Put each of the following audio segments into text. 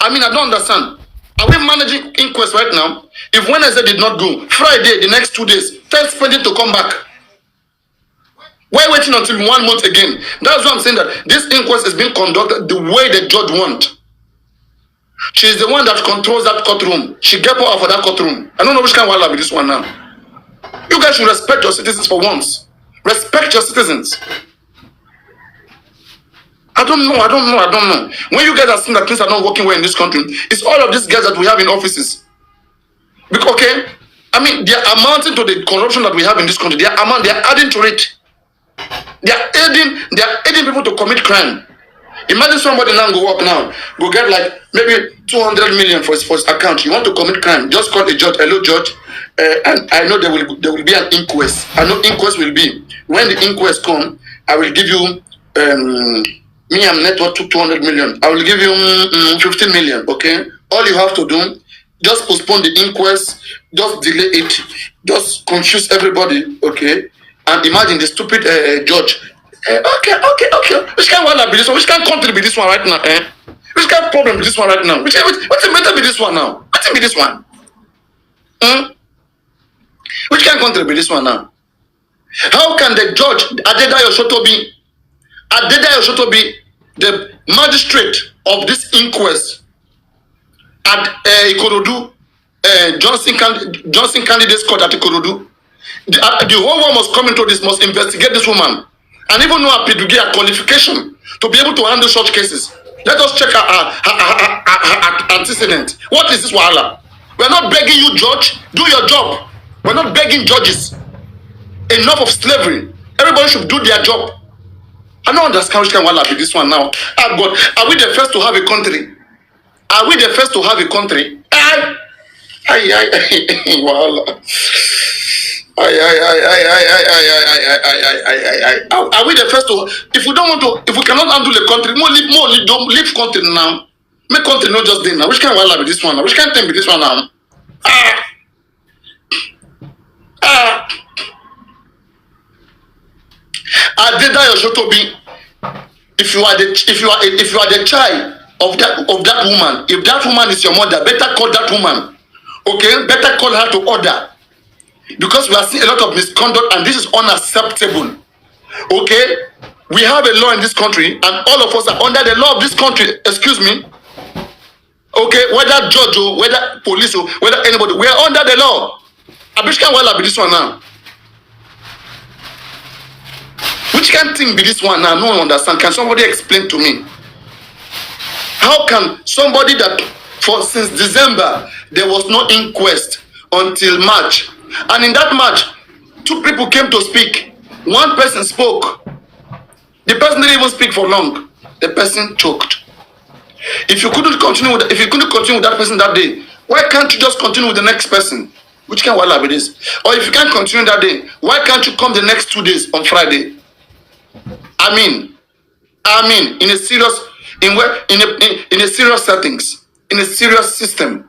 I mean, I don't understand. Are we managing inquest right now? If Wednesday did not go, Friday, the next 2 days, tell spending to come back. Why waiting until 1 month again? That's why I'm saying that this inquest is being conducted the way the judge wants. She is the one that controls that courtroom. She get power for that courtroom. I don't know which kind of will be this one now. You guys should respect your citizens for once. Respect your citizens. I don't know. When you guys are seeing that things are not working well in this country, it's all of these guys that we have in offices. Because, okay, I mean, they are amounting to the corruption that we have in this country. They are adding to it. They are aiding people to commit crime. Imagine somebody now go up now, go get like maybe 200 million for his account. You want to commit crime? Just call a judge. Hello, judge. And I know there will be an inquest. I know inquest will be. When the inquest come, I will give you me I'm net worth 200 million. I will give you 15 million. Okay. All you have to do, just postpone the inquest. Just delay it. Just confuse everybody. Okay. And imagine the stupid judge. Okay. Which kind of one be this one? Which kind of country be this one right now? Which kind of problem be this one right now? What's the matter be this one now? What's it be this one? Which kind of country be this one now? How can the judge Adedayo Shotobi, the magistrate of this inquest at Ikorodu, Johnson Candidates Court at Ikorodu, the whole world must come into this, must investigate this woman, and even know her pedigree, qualification to be able to handle such cases. Let us check her antecedent. What is this wahala? We're not begging you, judge. Do your job. We're not begging judges. Enough of slavery. Everybody should do their job. I don't understand which kind of wahala be this one now. Ah, God, are we the first to have a country? Are we the first to have a country? Wahala. Are we the first to? If we don't want to, if we cannot handle the country, don't leave country now. Make country not just there now. Which kind of wahala be this one now? Which kind of thing be this one now? Adedayo Shotobi, if you are the child of that woman, if that woman is your mother, better call that woman. Okay, better call her to order. Because we are seeing a lot of misconduct and this is unacceptable. Okay? We have a law in this country and all of us are under the law of this country. Excuse me. Okay? Whether judge or whether police or whether anybody, we are under the law. Which can well be this one now? Which can thing be this one now? No one understand. Can somebody explain to me? How can somebody that since December there was no inquest until March? And in that match, 2 people came to speak. One person spoke. The person didn't even speak for long. The person choked. If you couldn't continue with that person that day, why can't you just continue with the next person? Which can well be this? Or if you can't continue that day, why can't you come the next 2 days on Friday? I mean, in a serious settings, in a serious system.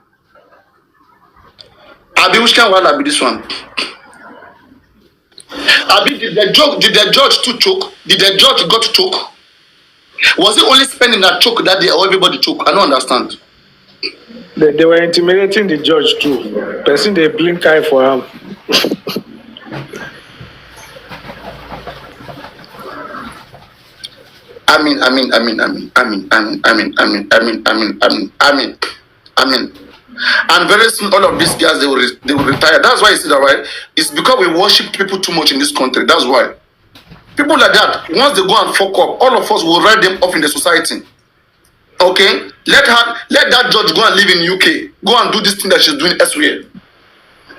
Abi, which can well be this one? Abi, did the judge to choke? Did the judge got to choke? Was he only spending that choke that day or everybody choke? I don't understand. They were intimidating the judge too. Person they blink eye for him. I mean. And very soon, all of these guys they will retire. That's why you see that, right? It's because we worship people too much in this country. That's why. People like that, once they go and fuck up, all of us will write them off in the society. Okay? Let that judge go and live in UK. Go and do this thing that she's doing elsewhere.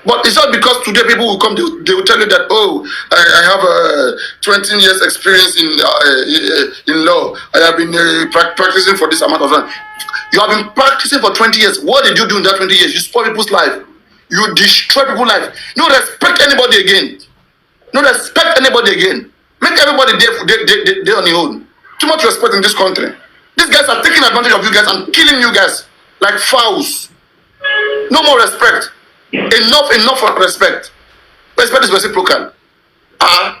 But it's not because today people will come, they will tell you that, oh, I have 20 years experience in law. I have been practicing for this amount of time. You have been practicing for 20 years. What did you do in that 20 years? You spoil people's life. You destroy people's life. You don't respect anybody again. Make everybody there on your own. Too much respect in this country. These guys are taking advantage of you guys and killing you guys like fowls. No more respect. Enough of respect. Respect is reciprocal. I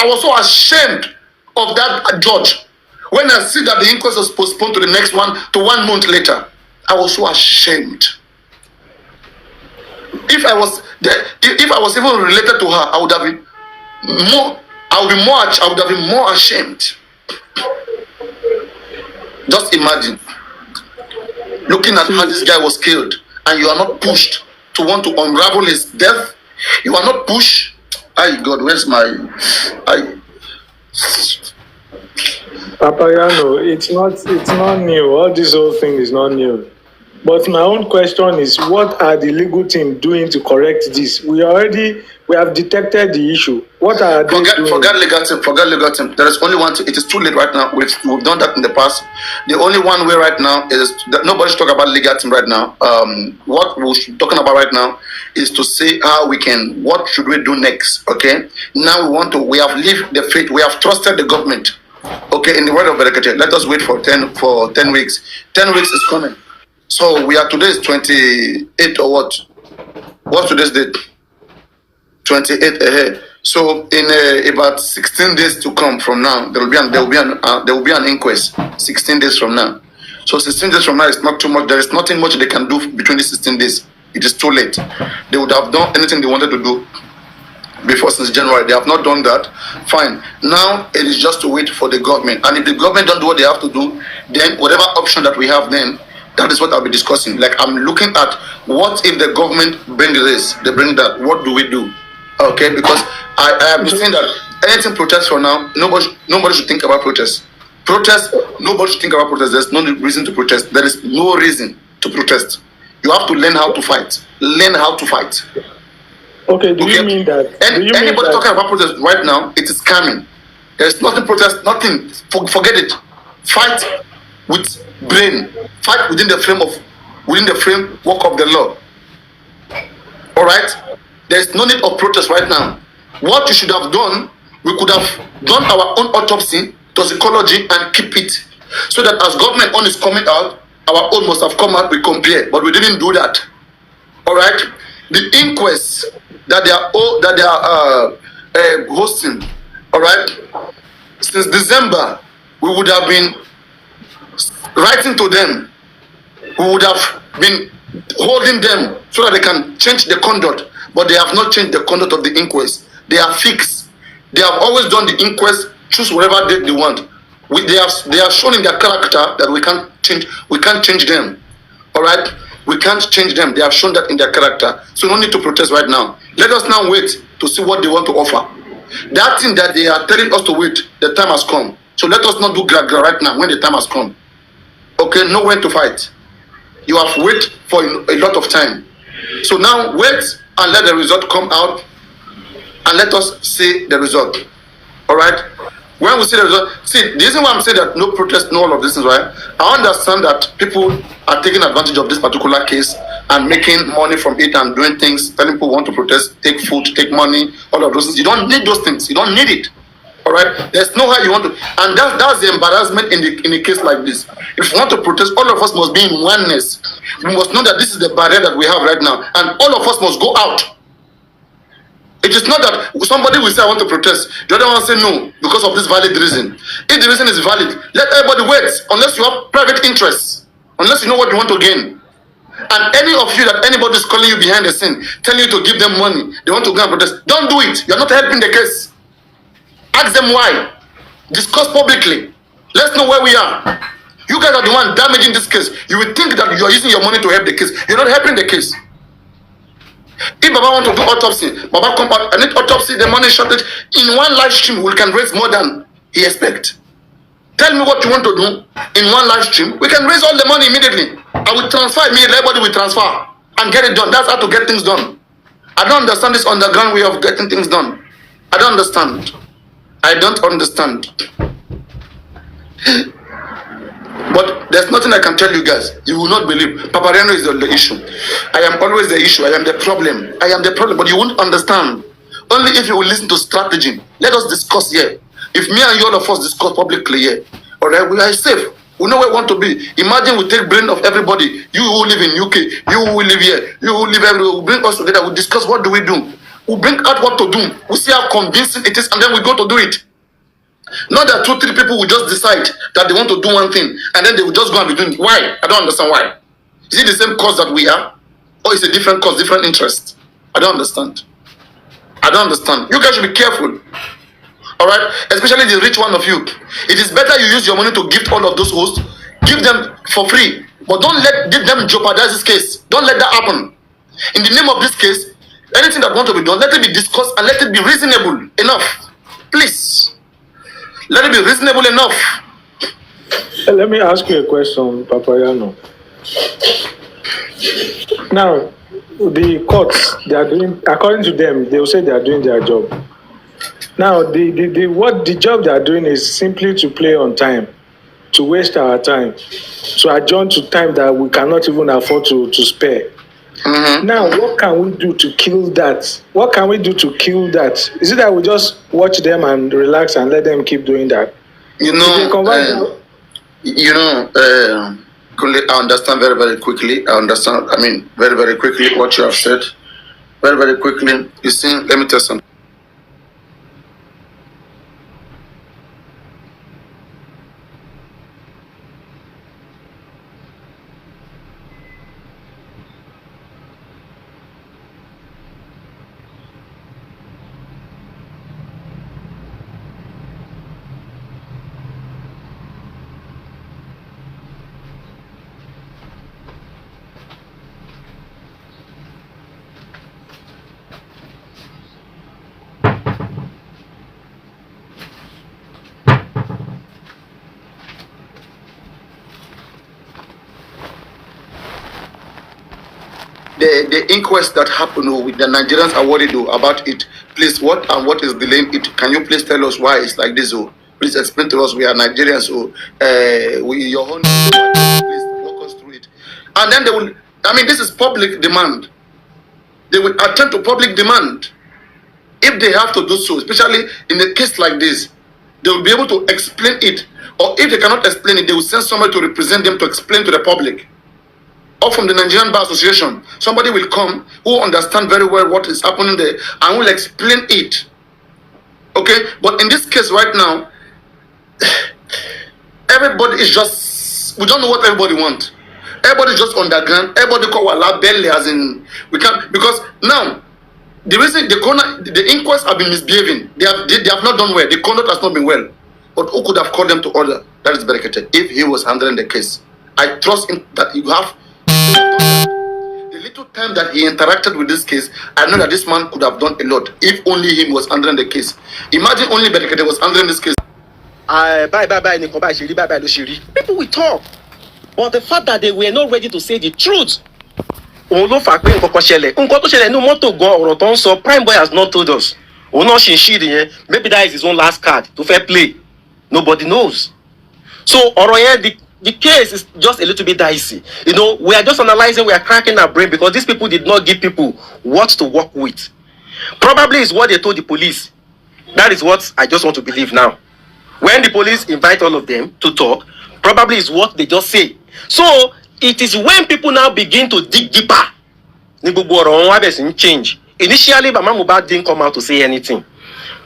was so ashamed of that judge when I see that the inquest was postponed to the next one, to 1 month later. I was so ashamed. If I was there, if I was even related to her, I would have been more. I would have been more ashamed. Just imagine looking at how this guy was killed, and you are not pushed to want to unravel his death. You are not pushed. Ay God, where's my? Papayano, it's not new. All this whole thing is not new. But my own question is, what are the legal team doing to correct this? We have detected the issue. What are they doing? Forget legal team. There is only one thing. It is too late right now. We've done that in the past. The only one way right now is that nobody's talking about legal team right now. What we're talking about right now is to say how we can, what should we do next? Okay. Now we have lived the faith. We have trusted the government. Okay. In the word of Berekete, let us wait for 10 weeks. 10 weeks is coming. So we are, today is 28 or what? What's today's date? 28 ahead. So in about 16 days to come from now, there will be an inquest. 16 days from now. So 16 days from now is not too much. There is nothing much they can do between the 16 days. It is too late. They would have done anything they wanted to do before since January. They have not done that. Fine. Now it is just to wait for the government. And if the government don't do what they have to do, then whatever option that we have then, that is what I'll be discussing. Like, I'm looking at what if the government bring this, they bring that. What do we do? Okay, because I have been saying that anything protest for now, nobody should think about protest. Nobody should think about protest. There's no reason to protest. There is no reason to protest. You have to learn how to fight. Learn how to fight. Okay, do you mean that? Anybody talking about protest right now, it is coming. There's nothing protest, nothing. Forget it. Fight with brain. Fight within the framework of the law. All right. There's no need of protest right now. What you should have done, we could have done our own autopsy, toxicology, and keep it, so that as government own is coming out, our own must have come out. We compare, but we didn't do that. All right. The inquest that they are hosting. All right. Since December, we would have been writing to them. We would have been holding them so that they can change the conduct, but they have not changed the conduct of the inquest. They are fixed. They have always done the inquest, choose whatever date they want. They have shown in their character that we can't change them. All right, we can't change them. They have shown that in their character. So no need to protest right now. Let us now wait to see what they want to offer. That thing that they are telling us to wait, the time has come. So let us not do gra right now when the time has come. Okay, know when to fight. You have waited for a lot of time. So now wait and let the result come out, and let us see the result. All right. When we see the result, see, the reason why I'm saying that no protest, no all of this is right. I understand that people are taking advantage of this particular case and making money from it and doing things, telling people want to protest, take food, take money, all of those things. You don't need those things. You don't need it. All right. There's no how you want to, and that's the embarrassment in a case like this. If we want to protest, all of us must be in oneness. We must know that this is the barrier that we have right now, and all of us must go out. It is not that somebody will say I want to protest, the other one will say no because of this valid reason. If the reason is valid, let everybody wait unless you have private interests, unless you know what you want to gain. And any of you that anybody is calling you behind the scene, telling you to give them money, they want to go and protest, don't do it. You're not helping the case. Ask them why. Discuss publicly. Let's know where we are. You guys are the one damaging this case. You will think that you are using your money to help the case. You're not helping the case. If Baba want to do autopsy, Baba come out, I need autopsy, the money shortage. In one live stream, we can raise more than he expect. Tell me what you want to do in one live stream. We can raise all the money immediately. I will transfer immediately, everybody will transfer and get it done. That's how to get things done. I don't understand this underground way of getting things done. I don't understand. I don't understand. But there's nothing I can tell you guys. You will not believe. Papareno is the issue. I am always the issue. I am the problem. I am the problem. But you won't understand. Only if you will listen to strategy. Let us discuss here. If me and you all of us discuss publicly here, all right, we are safe. We know where we want to be. Imagine we take brain of everybody. You who live in UK, you who live here, you who live everywhere. We bring us together. We discuss what do we do. We bring out what to do. We see how convincing it is, and then we go to do it. Not that 2-3 people will just decide that they want to do one thing and then they will just go and be doing it. Why? I don't understand why. Is it the same cause that we are? Or is it a different cause, different interest? I don't understand. I don't understand. You guys should be careful. Alright? Especially the rich one of you. It is better you use your money to gift all of those hosts. Give them for free. But don't let them jeopardize this case. Don't let that happen. In the name of this case, anything that wants to be done, let it be discussed and let it be reasonable enough. Please. Let it be reasonable enough. Let me ask you a question, Papayano. Now, the courts, they are doing, according to them, they will say they are doing their job. Now, the job they are doing is simply to play on time, to waste our time, to adjourn to time that we cannot even afford to spare. Mm-hmm. Now, what can we do to kill that? What can we do to kill that? Is it that we just watch them and relax and let them keep doing that? You know, I understand very, very quickly. I understand, very, very quickly what you have said. Very, very quickly. You see, let me tell you something. The inquest that happened with the Nigerians are worried about it. Please, what is delaying it? Can you please tell us why it's like this? Please explain to us. We are Nigerians, your own. Please walk us through it. And then they will. This is public demand. They will attend to public demand if they have to do so. Especially in a case like this, they will be able to explain it. Or if they cannot explain it, they will send somebody to represent them to explain to the public. Or from the Nigerian Bar Association, somebody will come who understand very well what is happening there and will explain it. Okay? But in this case right now, everybody is just, we don't know what everybody wants. Everybody is just underground. Everybody call Wala belly as in, we can't, because now, the reason the inquests have been misbehaving, they have not done well. The conduct has not been well. But who could have called them to order? That is Berekete, if he was handling the case. I trust him that you have. The little time that he interacted with this case, I know that this man could have done a lot if only him was handling the case. Imagine only Berekete was handling this case. People will talk, but the fact that they were not ready to say the truth. Prime Boy has not told us. Maybe that is his own last card to fair play. Nobody knows. So the case is just a little bit dicey. We are just analyzing, we are cracking our brain because these people did not give people what to work with. Probably is what they told the police. That is what I just want to believe now. When the police invite all of them to talk, probably is what they just say. So it is when people now begin to dig deeper. Change. Initially, Mohbad didn't come out to say anything.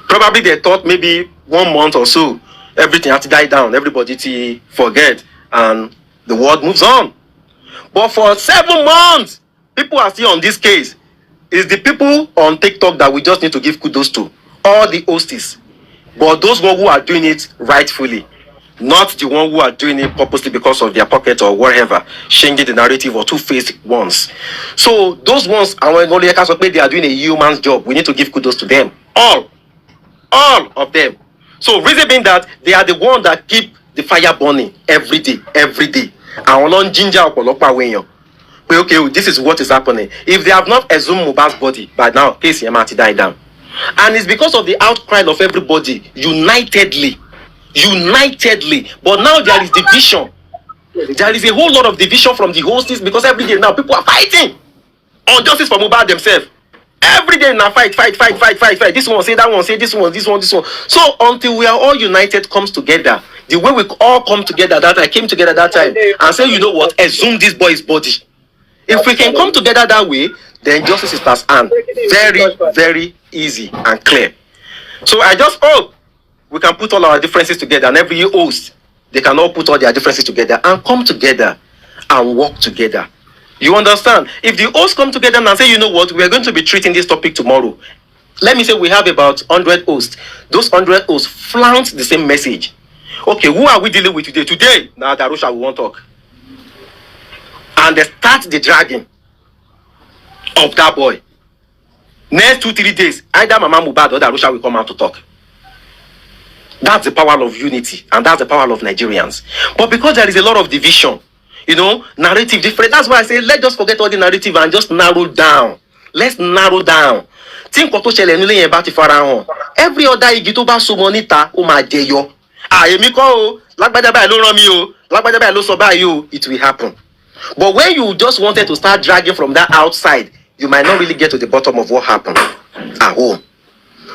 Probably they thought maybe 1 month or so, everything had to die down, everybody to forget. And the world moves on. But for 7 months, people are still on this case. It's the people on TikTok that we just need to give kudos to. All the hosts. But those ones who are doing it rightfully. Not the ones who are doing it purposely because of their pocket or whatever. Changing the narrative or two-faced ones. So those ones, they are doing a human's job. We need to give kudos to them. All of them. So reason being that they are the ones that keep the fire burning every day. And on ginger okay, this is what is happening. If they have not exhumed Mohbad's body by now, case Yamati died down. And it's because of the outcry of everybody unitedly. But now there is division. There is a whole lot of division from the hosts because every day now people are fighting on justice for Mohbad themselves. Every day now fight. This one say, that one say, this one. So until we are all united comes together, the way we all come together that I came together that time and say, you know what, exhume this boy's body. If we can come together that way, then justice is past hand. Very, very easy and clear. So I just hope we can put all our differences together, and every host, they can all put all their differences together and come together and work together. You understand? If the hosts come together and say, you know what, we are going to be treating this topic tomorrow. Let me say we have about 100 hosts. Those 100 hosts flaunt the same message. Okay, who are we dealing with today? Today, now Darusha we won't talk. And they start the dragging of that boy. Next 2-3 days, either Mama Mohbad or Darusha will come out to talk. That's the power of unity, and that's the power of Nigerians. But because there is a lot of division, you know, narrative different. That's why I say let's just forget all the narrative and just narrow down. Let's narrow down. Think what ṣẹlẹ̀ nílé yẹn bá ti fara hàn. Every other igi tó bá so mọ́ níta ó máa jẹyọ. Èmi kọ́ o, lágbájá báyìí ló rán mi o, lágbájá báyìí ló sọ báyìí o, it will happen. But when you just wanted to start dragging from that outside, you might not really get to the bottom of what happened at home.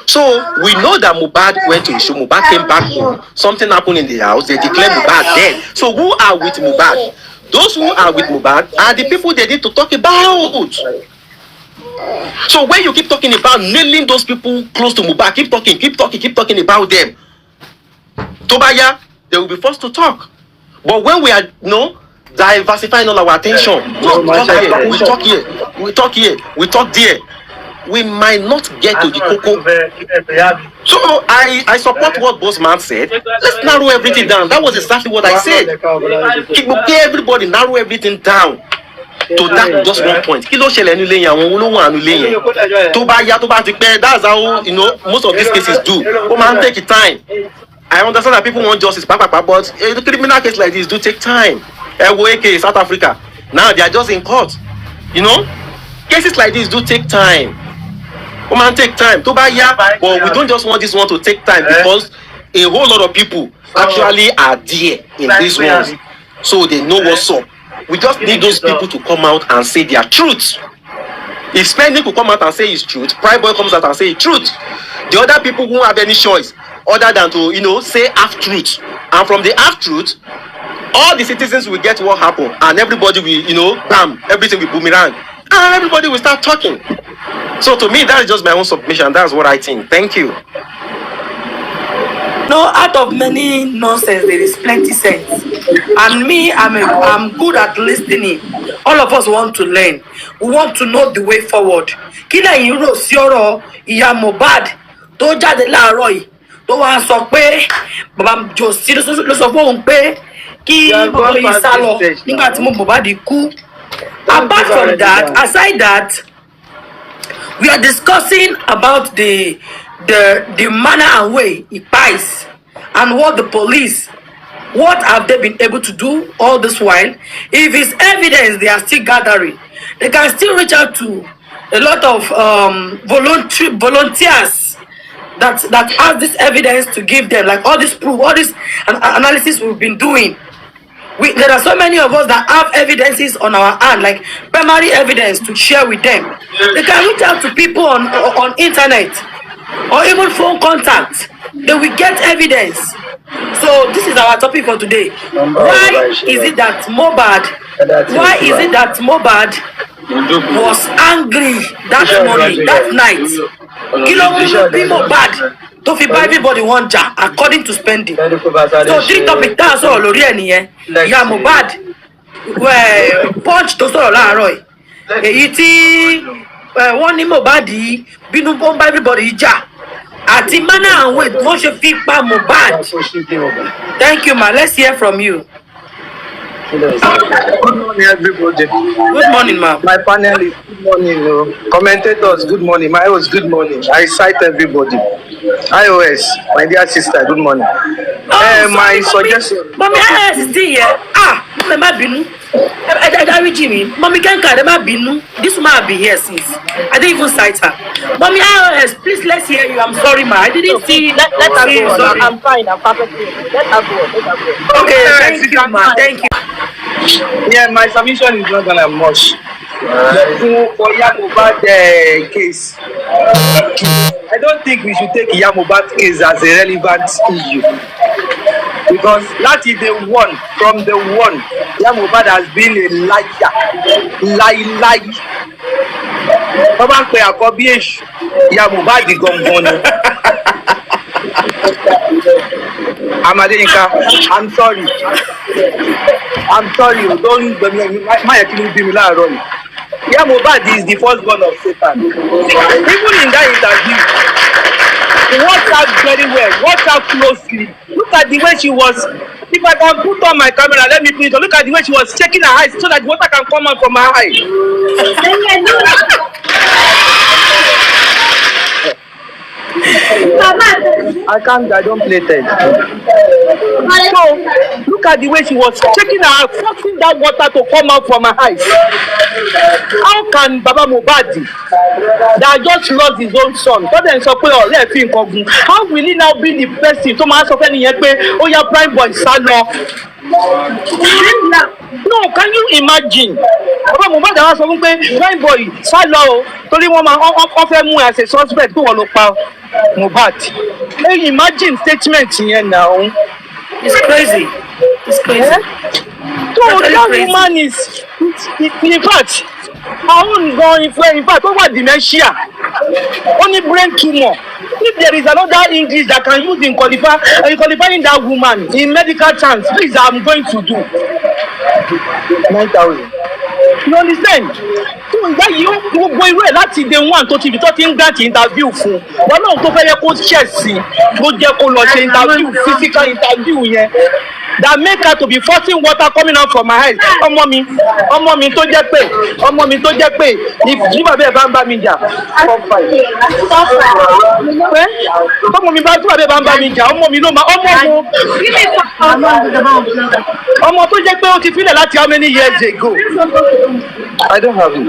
So we know that Mohbad went to issue. Mohbad came back home. Something happened in the house. They declared Mohbad dead. So who are with Mohbad? Those who are with Mohbad are the people they need to talk about. So when you keep talking about nailing those people close to Mohbad, keep talking about them. Tobaya, they will be forced to talk. But when we are diversifying all our attention, we talk here, we talk there, we might not get to the cocoa. So I support what Bossman said. Let's narrow everything down. That was exactly what I said. Everybody narrow everything down to that just one point. That's how most of these cases do. Oh man, take time. I understand that people want justice, but a criminal case like this do take time. South Africa, now they are just in court. Cases like this do take time. Oh man, take time. But we don't just want this one to take time because a whole lot of people actually are there in this one, so they know what's up. We just need those people to come out and say their truth. If Spending could come out and say his truth, Pride Boy comes out and say his truth. The other people won't have any choice other than to say half truth. And from the half truth, all the citizens will get what happened, and everybody will, bam, everything will boomerang, and everybody will start talking. So to me, that is just my own submission. That's what I think. Thank you. No, out of many nonsense, there is plenty sense. And me, I'm good at listening. All of us want to learn. We want to know the way forward. Kila yiro sioro iya Mohbad tó jáde láàárọ̀ yìí tó wá sọ pé bàbá Josi ló sọ fún pé kí bàbá yìí sá lọ nígbà tí Mohbad kú. Apart from that, aside that, we are discussing about the manner and way it buys and what the police, what have they been able to do all this while. If it's evidence they are still gathering, they can still reach out to a lot of volunteers that have this evidence to give them, like all this proof, all this analysis we've been doing. There are so many of us that have evidences on our hand, like primary evidence to share with them. They can reach out to people on internet or even phone contact. They will get evidence. So this is our topic for today. Why is it that Mohbad was angry that morning, that night? Mohbad to fi buy everybody one jar according to Spending. So three topic that's all lórí ẹ̀ nìyẹn. Ìyá Mohbad punch tó sọ̀rọ̀ láàárọ̀ yìí. Èyí tí wọ́n ní Mohbad bínú bó ń bá everybody jà. Àti manner and way wọ́n ṣe fi pa Mohbad. Thank you, ma. Let's hear from you. Good morning, everybody. Good morning, ma. My panelists, good morning. Commentators, good morning. My host, good morning. I cite everybody. iOS, my dear sister, good morning. My suggestion. Mommy, iOS is still here. Mommy, ma binu. Mommy, can't binu. This woman have been here since. I didn't even cite her. Mommy, iOS, please, let's hear you. I'm sorry, ma. I didn't see. Let her go. I'm fine. I'm perfectly. Let her go. Okay, thank you, ma. Thank you. Yeah, my submission is not gonna much. For Mohbad case, I don't think we should take Mohbad case as a relevant issue, because that is from the one. Mohbad has been a liar. Baba pe akobi esu, Mohbad gangan. Amadeyinka, I'm sorry. I'm sorry, don't my be láàárọ̀ yìí. Yeah, Mohbad is the first born of Satan. Even in that interview, watch her very well, watch her closely. Look at the way she was. If I can put on my camera, let me please look at the way she was shaking her eyes so that water can come out from her eye. I don't play it. So look at the way she was shaking her eyes, forcing that water to come out from her eyes. How can Baba Mohbad that just lost his own son, how will he now be the person to máa sọ fẹ́ nìyẹn pé ó yá prime boy sá lọ? No, can you imagine? Baba Mohbad wá sọ fún pé prime boy sá lọ o torí wọ́n fẹ́ mú as a suspect tó wọ́n lọ pa Mohbad. Hey, imagine statement yẹn now. It's crazy. It's crazy. So that woman is in fact her own gone in fact over dementia, only brain tumor. If there is another English that can use in qualifying that woman in medical terms, please, I'm going to do 9,000. You understand? So that you go away láti day one tó ti ń grant interview fún wọn náà tó fẹ́ yẹ kó ṣẹ̀ sí ló jẹ́ kó lọ ṣe interview physical interview yẹn that make her to be forcing water coming out from her eyes. ọmọ mi tó jẹ́ pé if bàbá ẹ̀ bá ń bá mi jà ọmọ mi bá tí bàbá ẹ̀ bá ń bá mi jà ọmọ mi ló máa ọmọ tó jẹ́ pé ó ti filẹ̀ láti how many years ago? I don't have it.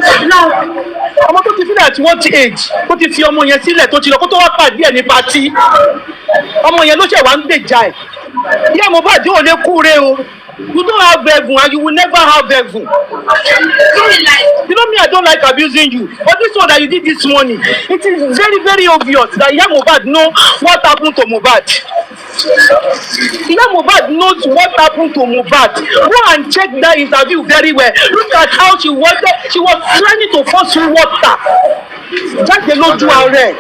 Ọmọ tó ti filẹ̀ at what age? Tó ti fi ọmọ yẹn sílẹ̀ tó ti lọ kó tó wá pàdé ẹ̀ ní patí. Ọmọ yẹn ló ṣẹ̀ wá ń gbèjà ẹ̀. Ìyá Mohbad ò lè kúre o. You don't have heaven and you will never have heaven. You know me, I don't like abusing you. But this one that you did this morning, it is very, very obvious that Iya Mohbad know what happened to Mohbad. Iya Mohbad knows what happened to Mohbad. Go and check that interview very well. Look at how she was trying to force water. Jáde lójú ààrẹ.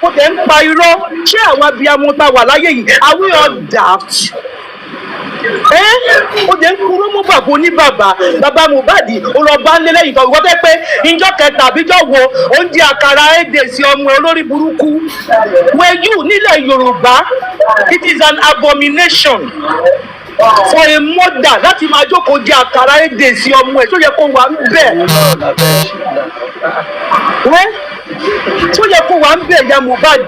Ó tẹ̀ ń pa irọ́. Ṣé àwọn abiyamọ tá wà láyé yìí? Are we all daft? Ó jẹ́ ń kúrò mú bàbá oníbàbá bàbá Mohbad ó lọ bá ń lé lẹ́yìn kan ìwọ́n fẹ́ pé ìjọ kẹta àbíjọ wo oúnjẹ àkàrà èdè sí ọmọ olórí burúkú wẹ̀yù nílẹ̀ Yorùbá it is an abomination for a mother láti máa jókòó jẹ àkàrà èdè sí ọmọ ẹ̀ tó yẹ kó wà ń bẹ̀ tó yẹ kó wà ń bẹ̀ Ìyá Mohbad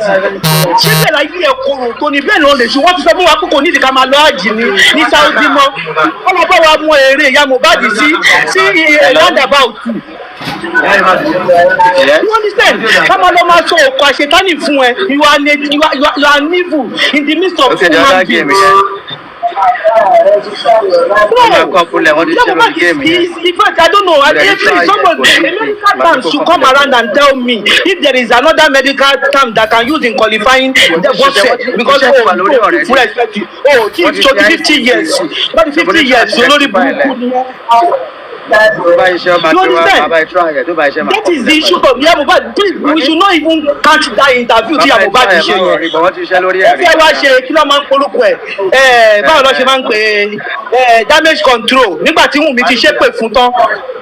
ṣé bẹ́ẹ̀ láyé ẹ̀ korò tó ní bẹ́ẹ̀ ló lè ṣe wọ́n ti sọ fún wa pé kò nídìí ká máa lọ àjì ní Saudi mọ́ ọlọ́pàá wa mú èrè Ìyá Mohbad sí roundabout. You understand? Kama lọ máa sọ ọkọ àṣetánì fún ẹ you are an evil in the midst of human beings. In fact, I don't know. I think somebody, a medical term should come around and tell me if there is another medical term that can use in qualifying the process. Because full respect you. 50 years. Not 50 years. You know the book. You understand? That is the issue of Iya Mohbad. Please, we should not even catch that interview tí Iya Mohbad ṣe yẹn. Ó fẹ́ wá ṣe kí ló máa ń polúkọ ẹ̀ báwo ló ṣe máa ń pè damage control nígbà tí Wunmi ti ṣépè fún tán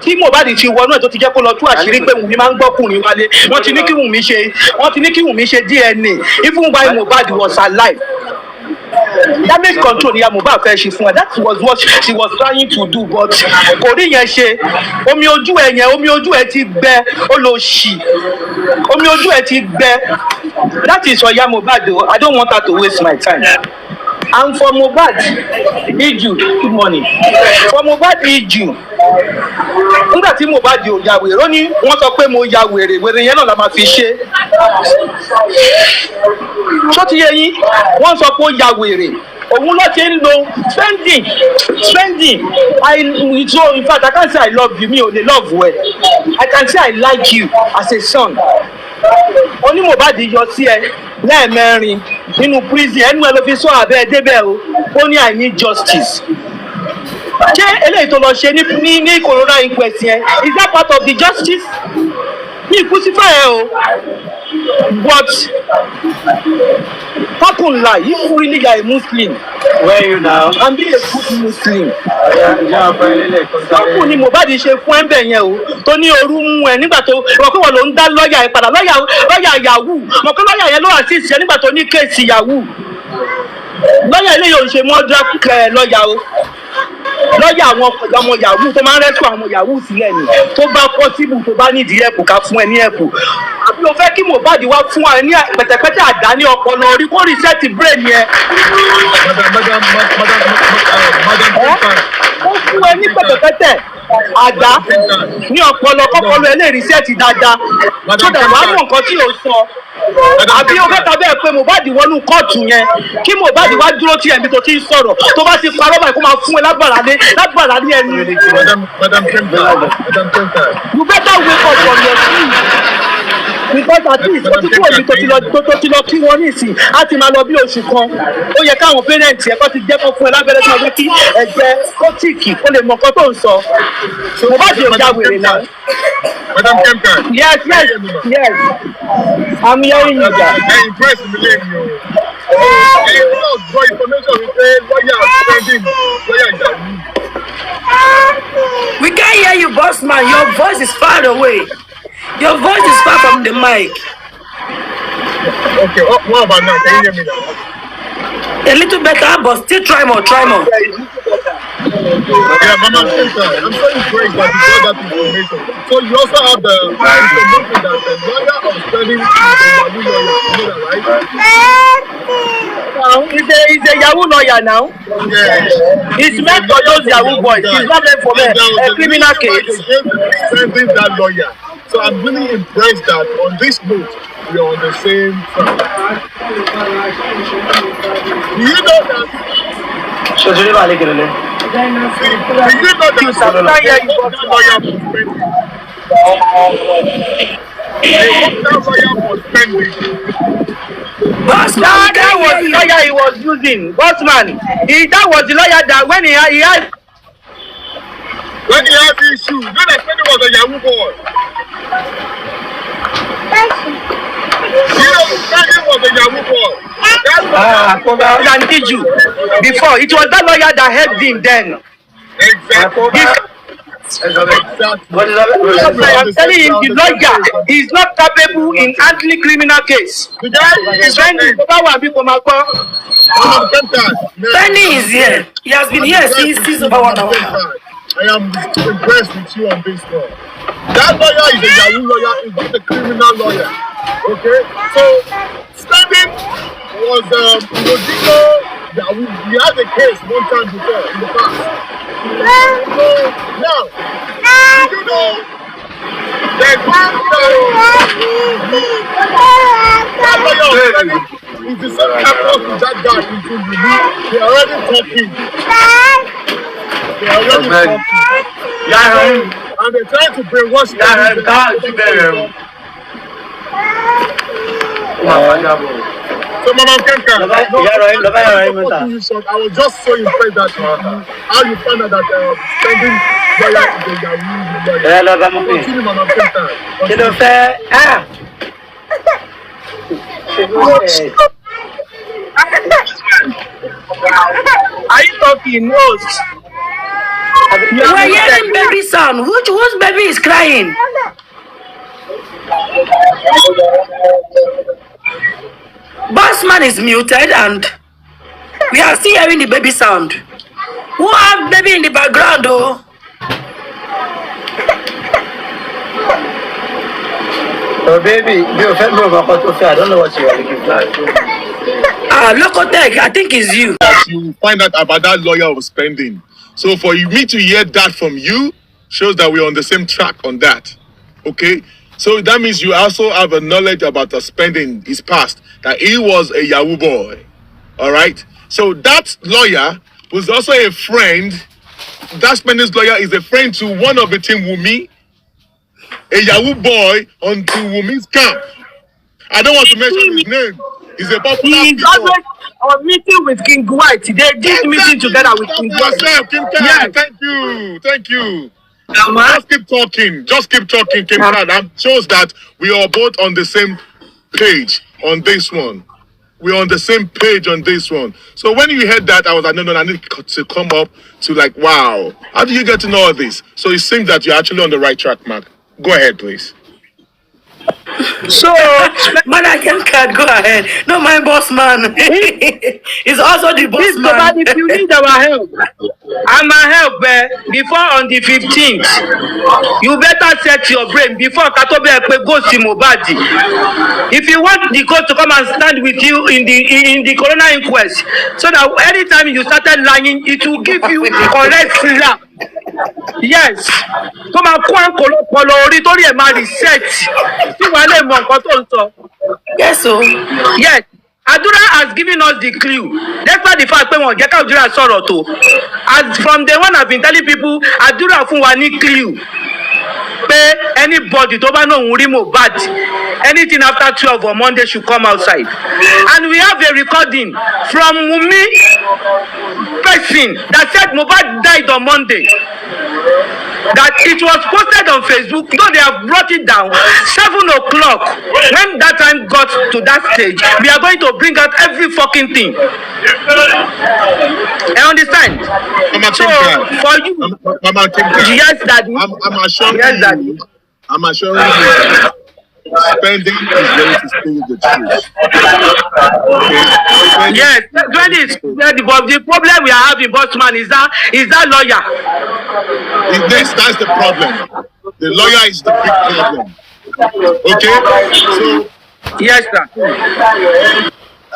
tí Mohbad ti wọnú ẹ̀ tó ti jẹ́ kó lọ tú àṣírí pé Wunmi máa ń gbọ́kùnrin wálé wọ́n ti ní kí Wunmi ṣe DNA even while Mohbad was alive. Damage control ni Iya Mohbad fẹ́ ṣe fún ẹ that was what she was trying to do but kò rí yẹn ṣe omi ojú ẹ ti gbẹ ó lọ ṣì omi ojú ẹ ti gbẹ that is for Iya Mohbad o I don't want her to waste my time. And for Mohbad iju good morning for Mohbad iju nígbà tí Mohbad ò ya wèrè ó ní wọ́n sọ pé mo ya wèrè yẹn náà la máa fi ṣe ṣó ti yé yín wọ́n sọ pé ó ya wèrè òun ló ṣe ń lo spending so in fact I can't say I love you mi ò lè love ẹ I can say I like you as a son. Oní Mohbad yọ sí ẹ lẹ́ẹ̀mẹrin nínú prison ẹnu ẹ ló fi sọ abẹ́ débẹ̀ o ó ní I need justice. Ṣé eléyìí tó lọ ṣe ní corona inquest yẹn is that part of the justice? Me crucify her, but how can lie? If you really are a Muslim, Where are you now? and be a good Muslim. Yeah, Sọ́kù ni Mohbad ṣe fún ẹ̀ńbẹ̀ yẹn o tó ní ooru mú ẹ nígbà tó rọ̀ pé wọ́n ló ń dá lọ́ọ̀yà ẹ̀ padà lọ́ọ̀yà yahoo mọ̀ pé lọ́ọ̀yà yẹn ló wà sí ìṣẹ́ nígbà tó ní kéèsì yahoo lọ́ọ̀yà ilé yóò ṣe mọ́dúrà lọ́ọ̀yà o lọ́ọ̀yà àwọn ọmọ yahoo tó máa ń rẹ́sùn àwọn yahoo sílẹ̀ ni tó bá pọ́sibù tó bá nídìí ẹ̀pù ká fún ẹ ní ẹ̀pù àbí o fẹ́ kí Mohbad wá fún ẹ ní pẹ̀tẹ̀pẹ̀tẹ̀ àdá ní ọpọlọ orí kó rìsẹ́ẹ̀tì brain yẹn. Ó fún ẹ ní pẹ̀tẹ̀pẹ̀tẹ̀ àdá ní ọpọlọ kọ́kọ́lọ́ ẹ lè rìsẹ́ẹ̀tì dáadáa tó dẹ̀ wá mọ̀ nǹkan tí o sọ àbí o fẹ́ ta bẹ́ẹ̀ pé Mohbad wọnú kóòtù yẹn kí Mohbad wá dúró tí ẹ̀mí tó ti ń sọ̀rọ̀ tó bá ti parọ́ báyìí kó máa fún ẹ lágbára ní ẹnu. You better wake up from your sleep because at least ó ti kúrò ní tó ti lọ kí wọ́n ní ìsìn á ti máa lọ bí oṣù kan ó yẹ káwọn pẹ́rẹ́ǹtì ẹ̀kọ́ ti jẹ́ kó fún ẹ lábẹ́rẹ́ tí wọ́n gbé kí ẹ̀jẹ̀ kó tíìkì ó lè mọ nǹkan tó ń sọ. Mohbad ò já wèrè náà. Madam Kemka. Yes. I'm hearing you guys. Impress me, for information, we say lawyer spending, lawyer Yahoo. We can't hear you, boss man. Your voice is far away. Your voice is far from the mic. Okay, what about now? Can you hear me now? A little better, but still try more. Yeah, Mama Kemka, I'm so impressed that you got that information. So you also have the information that the lawyer of spending is a Yahoo lawyer. You know that, right? He's a Yahoo lawyer now. Yeah. It's meant for those Yahoo boys. It's not meant for a criminal case. Spending that lawyer. So I'm really impressed that on this note, we are on the same track. Do you know that? So do you know that? Do you know that lawyer for spending? Boss man, That was the lawyer he was using. Boss man, that was the lawyer that when he had When he had the issue, you know that spending was a Yahoo boy. You know, spending was a Yahoo boy. than did you before. It was that lawyer that helped him then. Exactly. I'm telling him the lawyer is not capable in handling criminal case. The guy is Penny is here. He has been here since over 1 hour. I am impressed with you on this one. That lawyer is a Yahoo lawyer, is not a criminal lawyer. Okay? So, Spending was Yahoo. He had a case one time before in the past. So, now, you know, there's one that lawyer of Spending is the same approach to that guy in Wunmi. They are already talking. And they're trying to brainwash them. So, Mama Kemka, I was just so impressed that how you found out that Spending lawyer is a Yahoo lawyer. Continue, Mama Kemka. Are you talking most? We're hearing baby sound. Whose baby is crying? Bossman is muted and we are still hearing the baby sound. Who have baby in the background though? Oh baby, you offend me about what I don't know what you are looking for. Lokotek, I think it's you. You find out about that lawyer of Spending. So for me to hear that from you shows that we're on the same track on that. Okay? So that means you also have a knowledge about the Spending, his past, that he was a Yahoo boy. All right? So that lawyer was also a friend. That Spending's lawyer is a friend to one of the team Wunmi, a Yahoo boy onto Wunmi's camp. I don't want to mention his name. He's a popular He's always on meeting with King White. They did meeting together with King White. Yourself, King Yes. Thank you. Just keep talking. Just keep talking, Kim Card. That shows that we are both on the same page on this one. We're on the same page on this one. So when you heard that, I was like, no, I need to come up to like, wow, how do you get to know all this? So it seems that you're actually on the right track, Mark. Go ahead, please. So, man, I can't go ahead. No, my boss man. He's also the boss Please, man. Baba, if you need our help, I'm a help before on the 15th. You better set your brain before Katobe goes to Mohbad. If you want the court to come and stand with you in the coroner inquest, so that anytime you started lying, it will give you correct slap. Yes. Come and research. Yes, so. Yes. Adura has given us the clue. Despite the fact that we get Adura sorrow too. As from the one I've been telling people, Adura fún wa ní clue. Pay anybody to know Mohbad. Anything after 12 on Monday should come outside. And we have a recording from Wunmi person that said Mohbad died on Monday. That it was posted on Facebook, though they have brought it down 7 o'clock. When that time got to that stage, we are going to bring out every fucking thing. I understand. So for you, yes, Daddy. I'm assuring yes, you. Daddy. I'm assuring you. Spending is going to stay the truth. Okay? Yes, the problem we are having, bossman, is that lawyer. That's the problem. The lawyer is the big problem. Okay? So Yes, sir.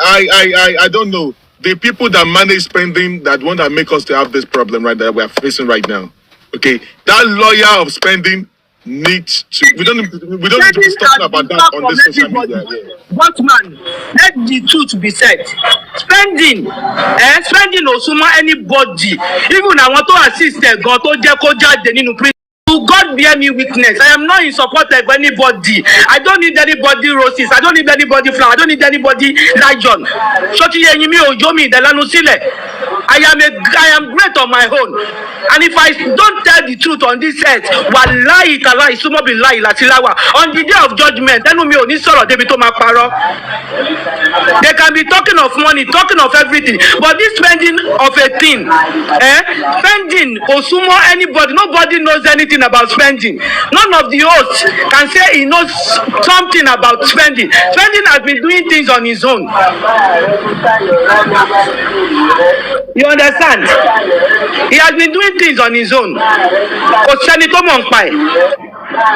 I don't know. The people that manage spending that want to make us to have this problem right that we are facing right now. Okay, that lawyer of spending needs to. We don't need to be talking about that on this social media. But man, let the truth be said. Spending osuma anybody. Even I want to assist them. God to jẹ́ nínú prison. To God bear me witness. I am not in support of anybody. I don't need anybody roses. I don't need anybody flower. I don't need anybody lion. I am great on my own. And if I don't tell the truth on this earth, wallahi ta'ala isumo billahi latilawa. On the day of judgment, they can be talking of money, talking of everything, but this spending of a thing, spending osumo anybody, nobody knows anything about spending. None of the hosts can say he knows something about spending. Spending has been doing things on his own. You understand? He has been doing things on his own.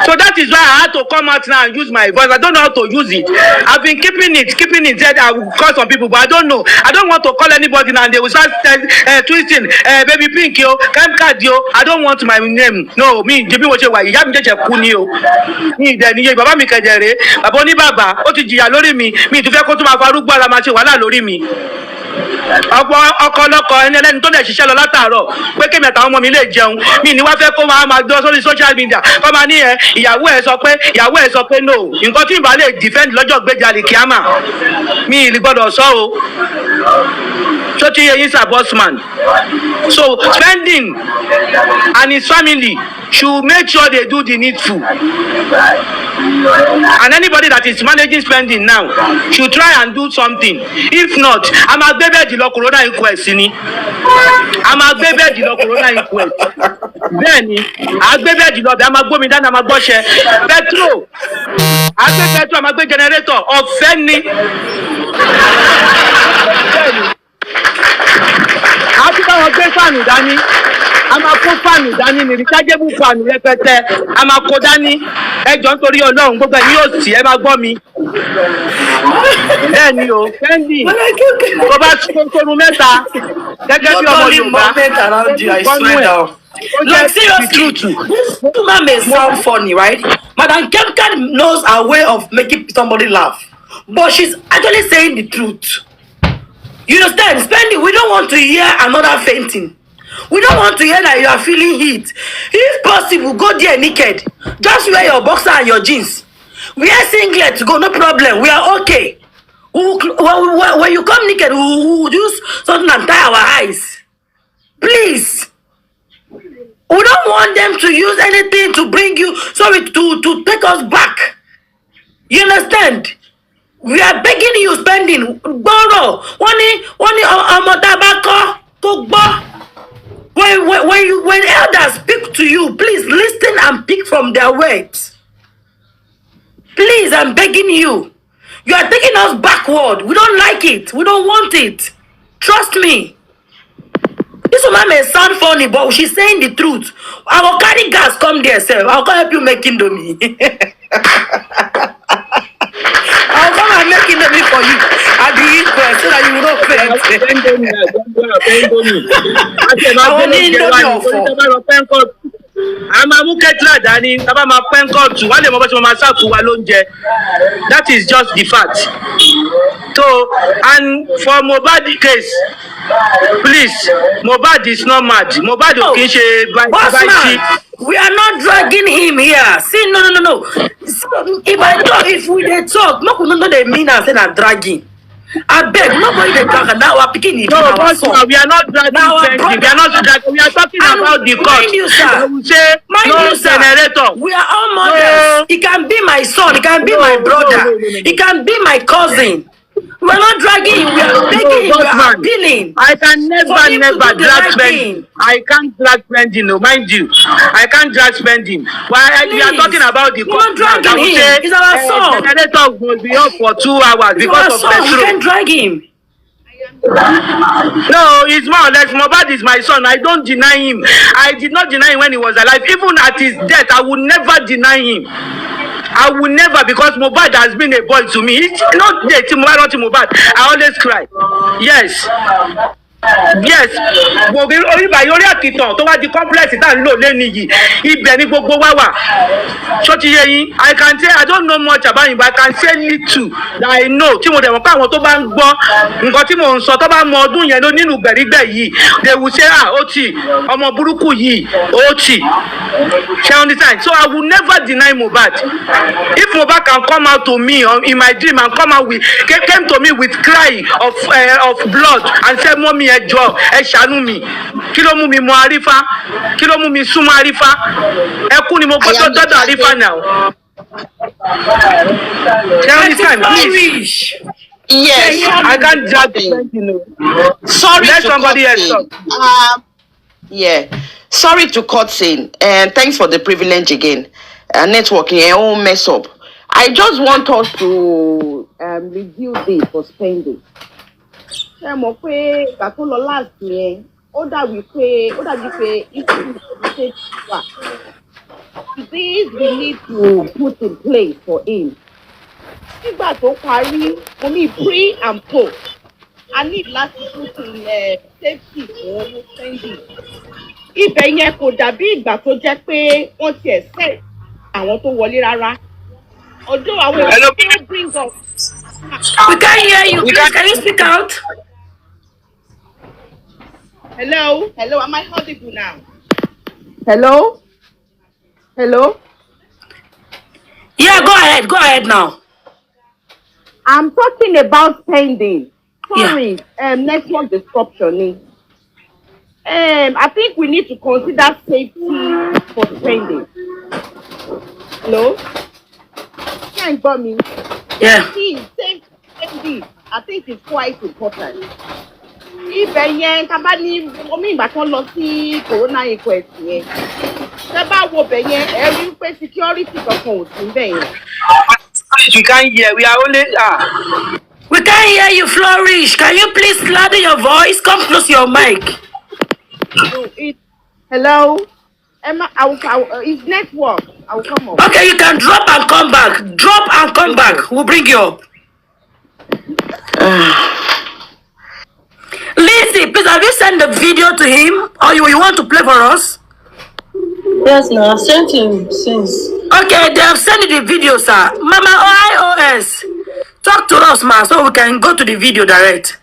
So that is why I had to come out now and use my voice. I don't know how to use it. I've been keeping it that I will call some people, but I don't know. I don't want to call anybody now and they will start twisting, baby pink yo, camp card yo. I don't want my name. No, me, Jimmy was why you haven't just a kunio. Me, then you baba mi kajere, aboni baba, otiji alori me to fẹ́ kó tún máa farú gbára máa ṣe wàhálà lórí mi. Ọkọ ẹni ẹlẹ́ni tó lè ṣiṣẹ́ lọ látàárọ̀ pé kémi àtàwọn ọmọ mi lè jẹun mi ní wá fẹ́ kó máa gbọ́ sórí social media kó máa ní ìyàwó ẹ̀ sọ pé no nǹkan tí ìbá lè defend lọ́jọ́ gbéjà lè kíámà mi ì gbọ́dọ̀ sọ o tó ti yẹ yín sir bossman. So spending and his family should make sure they do the needful, and anybody that is managing spending now should try and do something. If not, I'm a baby the corona inquest ni. I'm a baby the corona inquest. Then I baby the I'm a go me down I'm a boshe petrol. I say petrol I'm a go generator of Fenny. Àti báwọn gbé fáànù dání a máa kó fáànù dání ní rechargeable fáànù rẹpẹtẹ a máa kó dání ẹjọ́ nítorí Ọlọ́run gbogbo ẹ̀yin yóò sì ẹ máa gbọ́ mi. Bẹ́ẹ̀ ni o fẹ́ndì tó bá sọ́run mẹ́ta gẹ́gẹ́ bí ọmọ Yorùbá. Like seriously, this woman may sound funny, right? Madam Kemka knows her way of making somebody laugh, but she's actually saying the truth. You understand? Spending, we don't want to hear another fainting. We don't want to hear that you are feeling heat. If possible, go there naked. Just wear your boxer and your jeans. Wear singlet to go, no problem. We are okay. When you come naked, we will use something and tie our eyes. Please. We don't want them to use anything to bring you, sorry, to take us back. You understand? We are begging you, spending. Borrow. One tabako to borrow. When elders speak to you, please listen and pick from their words. Please, I'm begging you. You are taking us backward. We don't like it. We don't want it. Trust me. This woman may sound funny, but she's saying the truth. I will carry gas, come there, sir. I'll come help you make indomie. I'll come and make indomie for you at the inquest so that you will not faint. I want indomie for. That is just the fact. So, and for Mohbad case, please, Mohbad is not mad. Mohbad We are not dragging him here. See, no. So, if we dey talk, no they mean as in a dragging. I beg, nobody dey drag now. We're picking it. No, but we are not dragging anything. We are not dragging. We are talking about the court. Mind you, sir. We say no generator. We are all mothers. It can be my son. It can be my brother. It can be my cousin. We are not dragging him. We are begging him. We are appealing. I can never drag spending. I can't drag spending. No, mind you, I can't drag spending. Why we are talking about the court? We're not dragging him. It's our son. Generator will be up for 2 hours because of petrol. We can't drag him. No, it's more or less. Mohbad is my son. I don't deny him. I did not deny him when he was alive. Even at his death, I would never deny him. I will never, because Mohbad has been a boy to me. It's not the Mohbad. I always cry. Yes. Yes, orí àkìtàn tó wá di complex tá ń lò lẹ́nu yìí ibẹ̀ ni gbogbo wa wà. Ṣó ti yé yín? I can say I don't know much about him, but I can say little that I know. Tí mo dẹ̀ mọ̀ pé àwọn tó bá ń gbọ́ nǹkan tí mò ń sọ tó bá mọ ọdún yẹn ló nínú gbẹ̀rígbẹ̀ yìí, they will say ó ti ọmọ burúkú yìí ó ti. Ṣé understand? So I will never deny Mohbad. If Mohbad can come out to me in my dream and came to me with cry of blood and said, "Mommy, ẹjọ́ ẹ ṣàánú mi, kí ló mú mi mọ Àrífà, kí ló mú mi súnmọ́ Àrífà, ẹkún ni mo gbọ́dọ̀ dọ́dọ̀ Àrífà now." Please. Yes, I can't judge you. Sorry Let to somebody cut else in. talk. Yeah, sorry to cut in, and thanks for the privilege again. Networking and all mess up. I just want us to review this for spending. Ṣé mọ̀ pé ìgbà tó lọ last yẹn ó dàbí pé ìṣòro ṣe wà. This we need to put in place for him. Nígbà tó parí, mo ní pre and post. I need láti put in safety for spending. Ibẹ̀ yẹn kò dàbí ìgbà tó jẹ́ pé wọ́n ti set àwọn tó wọlé rárá. Although àwọn èèyàn still bring up. We can't hear you. Please, can you speak out? Hello, am I audible now? Hello. Yeah, go ahead now. I'm talking about spending. Sorry, network disruption. I think we need to consider safety for spending. Hello? Can't got me. Yeah. See, safety, I think it's quite important. Ibẹ̀ yẹn tá bá ní omi ìgbà kan lọ sí corona inquest yẹn. Tẹ́ bá wo bẹ̀ yẹn, ẹ rí pé security kankan ò sí bẹ̀ yẹn. We can't hear. We are only We can't hear you, Flourish. Can you please louder your voice? Come close your mic. Hello? Emma, it's network. I will come up. Okay, you can drop and come back. Drop and come back. We'll bring you up. Lizzie, please, have you sent the video to him? Or you want to play for us? Yes, no, I've sent him since. Okay, they have sent you the video, sir. Mama IOS, talk to us, ma, so we can go to the video direct.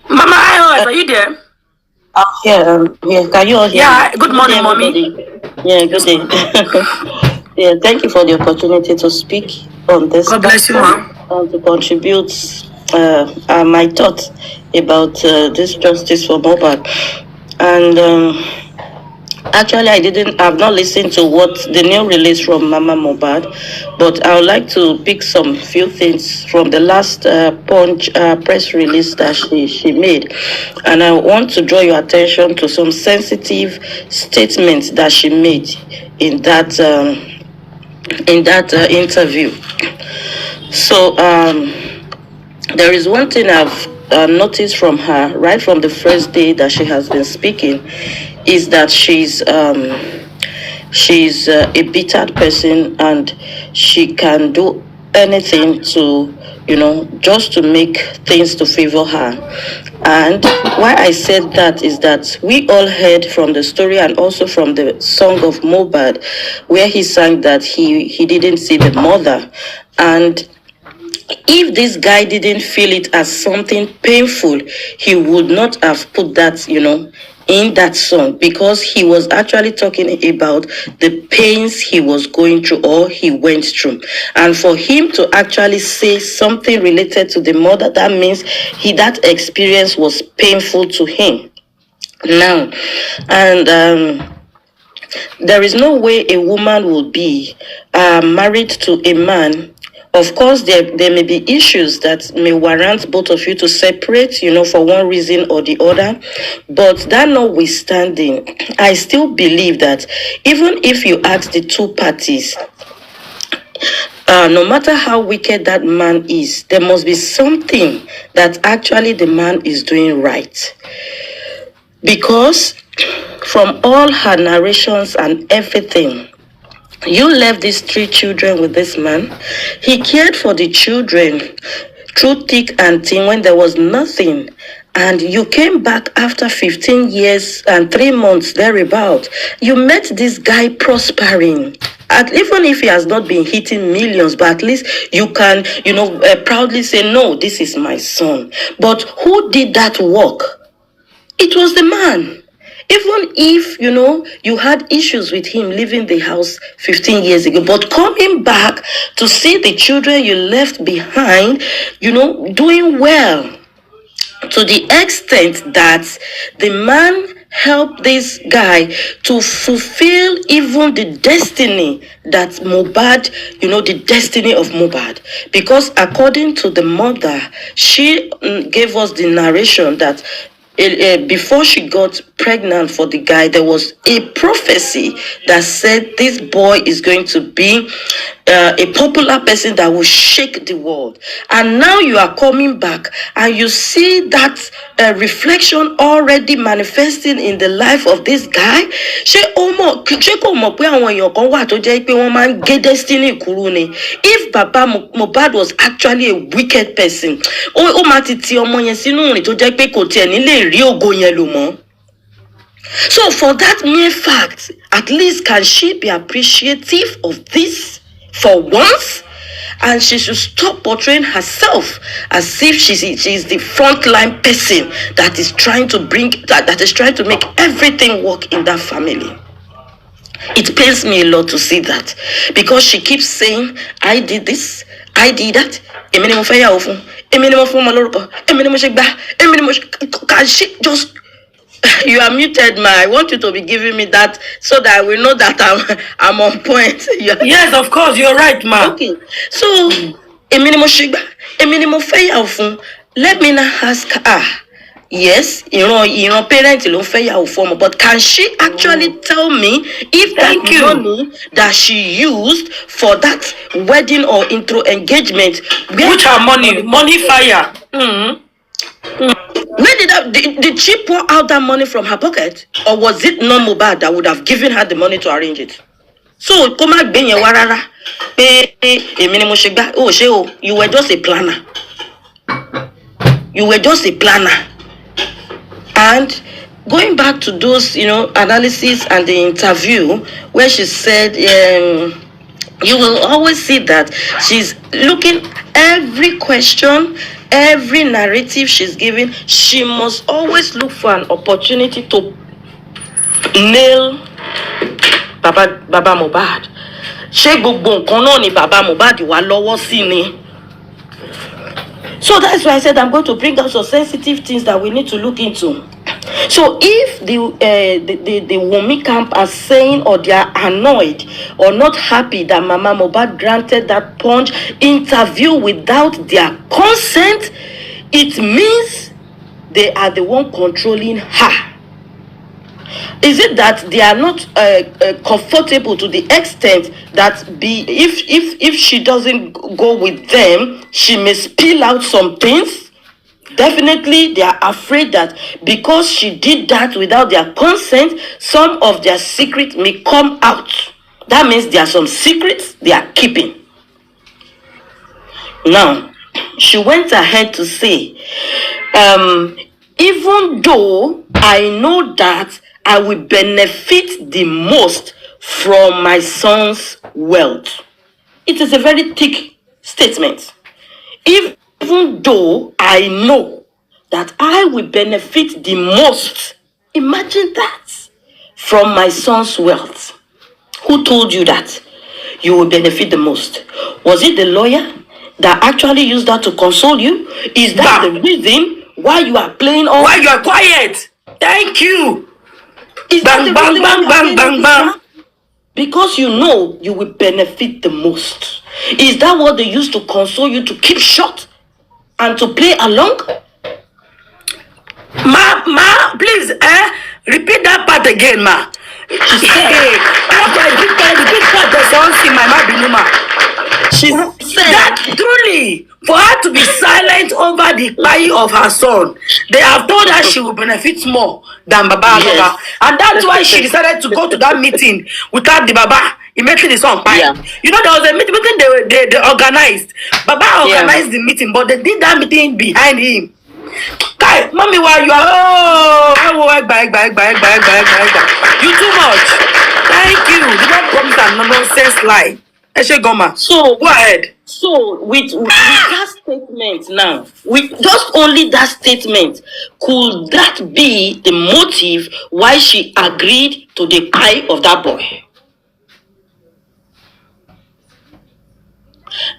Mama IOS, are you there? Yeah, can you all hear Yeah, me? good morning, mommy. Yeah, good day. Thank you for the opportunity to speak on this. God bless you, ma'am. And to contribute my thoughts about this justice for Mohbad. And actually, I've not listened to what the new release from Mama Mohbad, but I would like to pick some few things from the last Punch press release that she made. And I want to draw your attention to some sensitive statements that she made in that interview. So there is one thing I've noticed from her right from the first day that she has been speaking, is that she's a bitter person, and she can do anything to, just to make things to favor her. And why I said that is that we all heard from the story and also from the song of Mohbad, where he sang that he didn't see the mother. And if this guy didn't feel it as something painful, he would not have put that, in that song, because he was actually talking about the pains he was going through or he went through. And for him to actually say something related to the mother, that means that experience was painful to him. Now, and there is no way a woman will be married to a man. Of course, there may be issues that may warrant both of you to separate, for one reason or the other. But that notwithstanding, I still believe that even if you ask the two parties, no matter how wicked that man is, there must be something that actually the man is doing right. Because from all her narrations and everything, you left these 3 children with this man. He cared for the children through thick and thin when there was nothing. And you came back after 15 years and 3 months thereabout. You met this guy prospering. Even if he has not been hitting millions, but at least you can, proudly say, no, this is my son. But who did that work? It was the man. Even if, you had issues with him leaving the house 15 years ago, but coming back to see the children you left behind, doing well, to the extent that the man helped this guy to fulfill even the destiny that Mohbad, the destiny of Mohbad. Because according to the mother, she gave us the narration that before she got pregnant for the guy, there was a prophecy that said this boy is going to be a popular person that will shake the world. And now you are coming back and you see that reflection already manifesting in the life of this guy. If Baba Mohbad was actually a wicked person, so for that mere fact, at least can she be appreciative of this for once? And she should stop portraying herself as if she is the frontline person that is trying to make everything work in that family. It pains me a lot to see that, because she keeps saying, I did this, I did that. Can she just... You are muted, ma. I want you to be giving me that so that I will know that I'm on point. Yes, of course, you're right, ma. Okay. So, let me now ask her. Yes, parents don't, but can she actually tell me if that money that she used for that wedding or intro engagement, which are money fire? Where did she pour out that money from her pocket, or was it not Mohbad that would have given her the money to arrange it? So, come back, you were just a planner. You were just a planner. And going back to those, analysis and the interview where she said, you will always see that she's looking every question, every narrative she's giving, she must always look for an opportunity to nail Baba Mohbad. Ṣé gbogbo nǹkan náà ni Baba Mohbad wà lọ́wọ́ sí ni? So that's why I said I'm going to bring out some sensitive things that we need to look into. So if the Wunmi camp are saying, or they are annoyed or not happy that Mama Mohbad granted that Punch interview without their consent, it means they are the one controlling her. Is it that they are not comfortable to the extent that if she doesn't go with them, she may spill out some things? Definitely, they are afraid that because she did that without their consent, some of their secrets may come out. That means there are some secrets they are keeping. Now, she went ahead to say, even though I know that I will benefit the most from my son's wealth. It is a very thick statement. Even though I know that I will benefit the most, imagine that, from my son's wealth. Who told you that you will benefit the most? Was it the lawyer that actually used that to console you? Is that the reason why you are playing all? Why you are quiet? Thank you. Is Bang, bang, bang, bang, bang, bang. Because you know you will benefit the most. Is that what they used to console you, to keep short and to play along? Ma, please, repeat that part again, ma. She said that truly, for her to be silent over the cry of her son, they have told her she will benefit more than Baba. Yes. Baba. And that's why she decided to go to that meeting without the Baba. Immediately the song cry. Yeah. You know, there was a meeting they organized. Baba organized the meeting, but they did that meeting behind him. Kai, mommy, why you are you too much. Thank you. You don't promise a nonsense lie. So go ahead. So with that statement now, with just only that statement, could that be the motive why she agreed to the cry of that boy?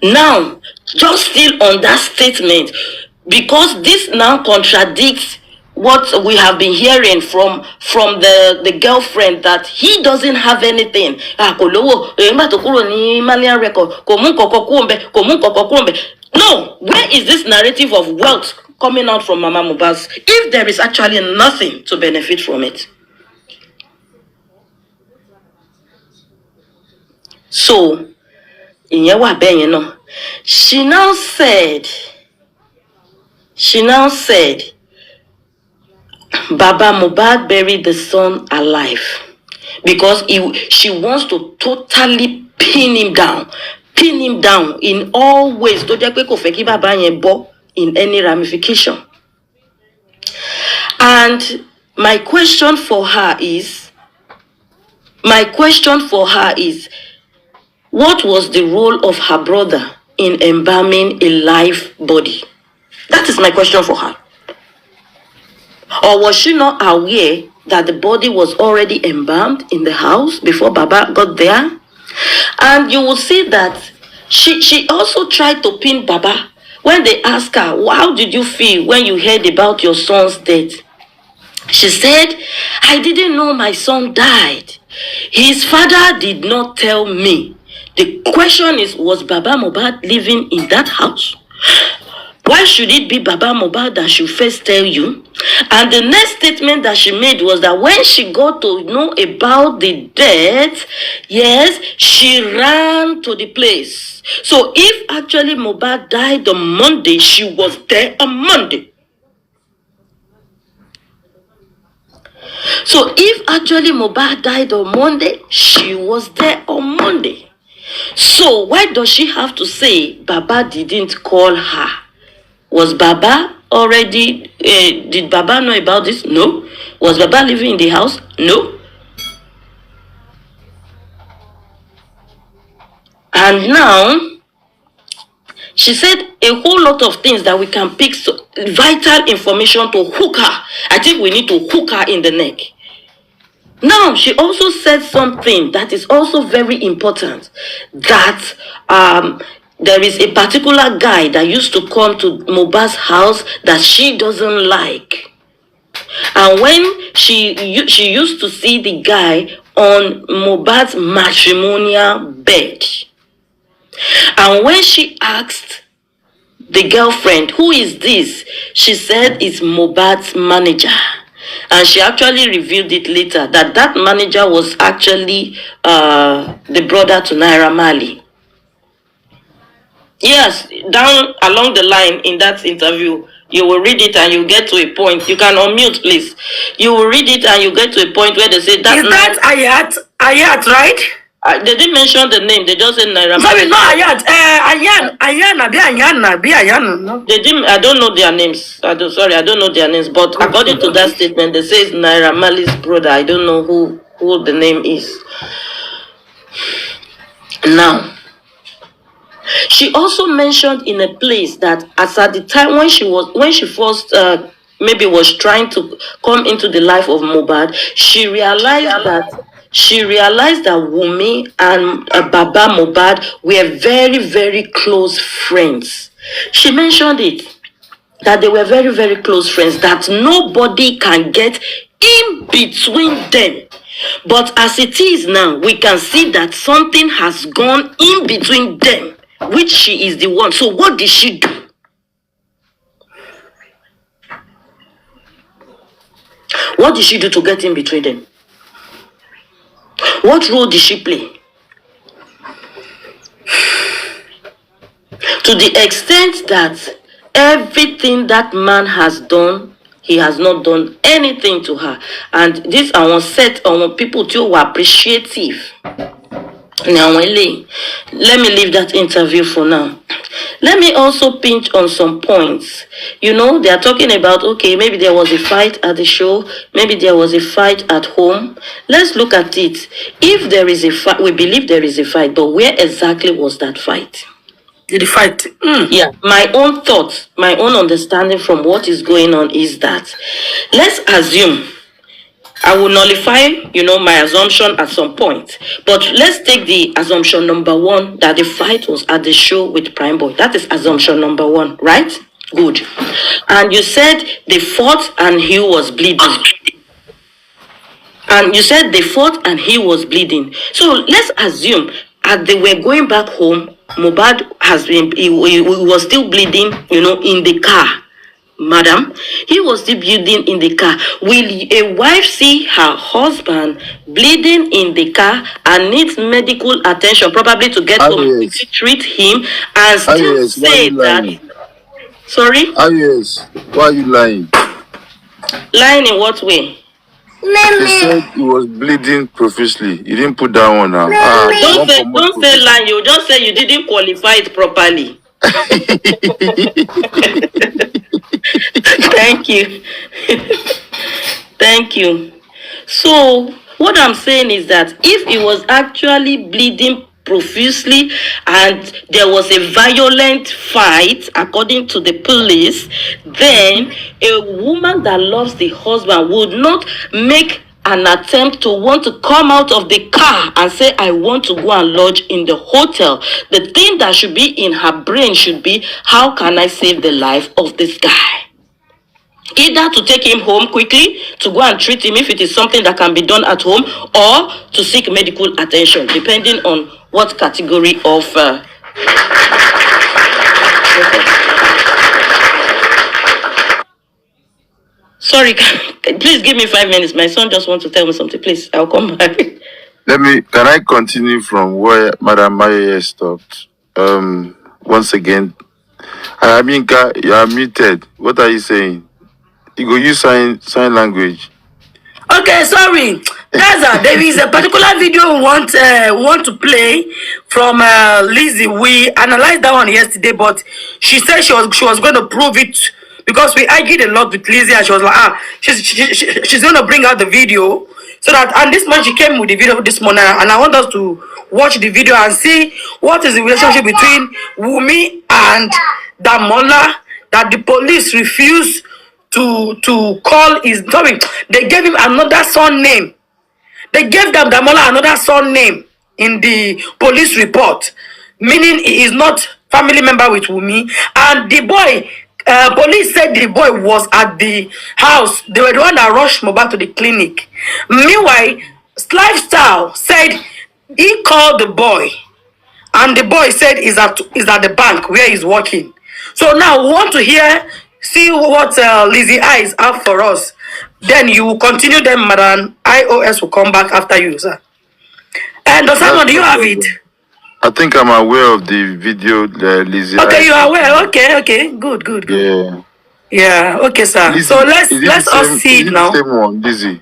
Now, just still on that statement, because this now contradicts what we have been hearing from the girlfriend, that he doesn't have anything. No, where is this narrative of wealth coming out from Mama Mohbad if there is actually nothing to benefit from it? So, she now said, Baba Mohbad buried the son alive because she wants to totally pin him down in all ways, in any ramification. And my question for her is, what was the role of her brother in embalming a live body? That is my question for her. Or was she not aware that the body was already embalmed in the house before Baba got there? And you will see that she also tried to pin Baba when they asked her, how did you feel when you heard about your son's death? She said, I didn't know my son died. His father did not tell me. The question is, was Baba Mohbad living in that house? Why should it be Baba Mohbad that should first tell you? And the next statement that she made was that when she got to know about the death, yes, she ran to the place. So if actually Mohbad died on Monday, she was there on Monday. So if actually Mohbad died on Monday, she was there on Monday. So why does she have to say Baba didn't call her? Was Baba already, did Baba know about this? No. Was Baba living in the house? No. And now, she said a whole lot of things that we can pick, vital information to hook her. I think we need to hook her in the neck. Now, she also said something that is also very important, that there is a particular guy that used to come to Mohbad's house that she doesn't like. And when she used to see the guy on Mohbad's matrimonial bed. And when she asked the girlfriend, who is this? She said it's Mohbad's manager. And she actually revealed it later that that manager was actually the brother to Naira Marley. Yes, down along the line in that interview, you will read it and you get to a point. You can unmute, please. You will read it and you get to a point where they say that. Is that Ayat, right? They didn't mention the name. They just said Naira Marley. Sorry, no Ayat. Ayan. No. They didn't. I don't know their names. I don't know their names. But according to that statement, they say it's Naira Marley's brother. I don't know who the name is. Now, she also mentioned in a place that as at the time when she first maybe was trying to come into the life of Mohbad, she realized that Wunmi and Baba Mohbad were very, very close friends. She mentioned it, that they were very, very close friends, that nobody can get in between them. But as it is now, we can see that something has gone in between them, which she is the one. So what did she do? What did she do to get in between them? What role did she play? To the extent that everything that man has done, he has not done anything to her. And this I want set on people too who are appreciative. Now, let me leave that interview for now. Let me also pinch on some points. You know, they are talking about, okay, maybe there was a fight at the show, maybe there was a fight at home. Let's look at it. If there is a fight, we believe there is a fight, but where exactly was that fight? Did the fight? Yeah, my own thoughts, my own understanding from what is going on is that, let's assume, I will nullify, my assumption at some point. But let's take the assumption number one, that the fight was at the show with Prime Boy. That is assumption number one, right? Good. And you said they fought and he was bleeding. And you said they fought and he was bleeding. So let's assume as they were going back home, Mohbad he was still bleeding, in the car. Madam, he was still bleeding in the car. Will a wife see her husband bleeding in the car and needs medical attention, probably to get home to treat him, and still say that? Sorry? Yes. Why are you lying? Lying in what way? He said he was bleeding profusely. You didn't put that one now. Don't say lying. You just say you didn't qualify it properly. Thank you. Thank you. So what I'm saying is that if he was actually bleeding profusely and there was a violent fight according to the police, then a woman that loves the husband would not make an attempt to want to come out of the car and say, I want to go and lodge in the hotel. The thing that should be in her brain should be, how can I save the life of this guy? Either to take him home quickly, to go and treat him if it is something that can be done at home, or to seek medical attention, depending on what category of... Sorry, please give me 5 minutes. My son just wants to tell me something. Please, I'll come back. Can I continue from where Madam Maya stopped? Once again, Aminka, you are muted. What are you saying? You go use sign language. Okay, sorry. There is a particular video we want to play from Lizzie. We analyzed that one yesterday, but she said she was going to prove it, because we argued a lot with Lizzie, and she was like, she's going to bring out the video, so that, and this morning she came with the video this morning, and I want us to watch the video and see what is the relationship between Wunmi and Damola, that the police refused to call his, sorry, they gave him another son name. They gave them Damola another son name in the police report, meaning he is not family member with Wunmi, and the boy, police said the boy was at the house. They were the one that rushed Mohbad to the clinic. Meanwhile, Lifestyle said he called the boy, and the boy said is at the bank where he's working. So now we want to see what Lizzie Eyes have for us. Then you will continue them, Madam. iOS will come back after you, sir. And Simon, do you have it? I think I'm aware of the video, Lizzie. Okay, you are aware. Okay, good. Yeah. Okay, sir. Lizzie, So let's all see it now. The same one, Lizzie.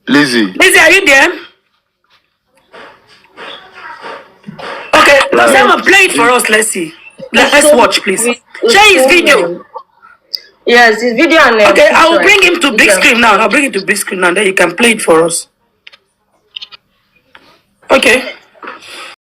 Lizzie, are you there? Okay, Simon, play it for us. Let's see. Let's watch, please. Share his video. Yes, his video and okay, I will bring him to big screen now. I'll bring him to big screen now. Then you can play it for us. Okay.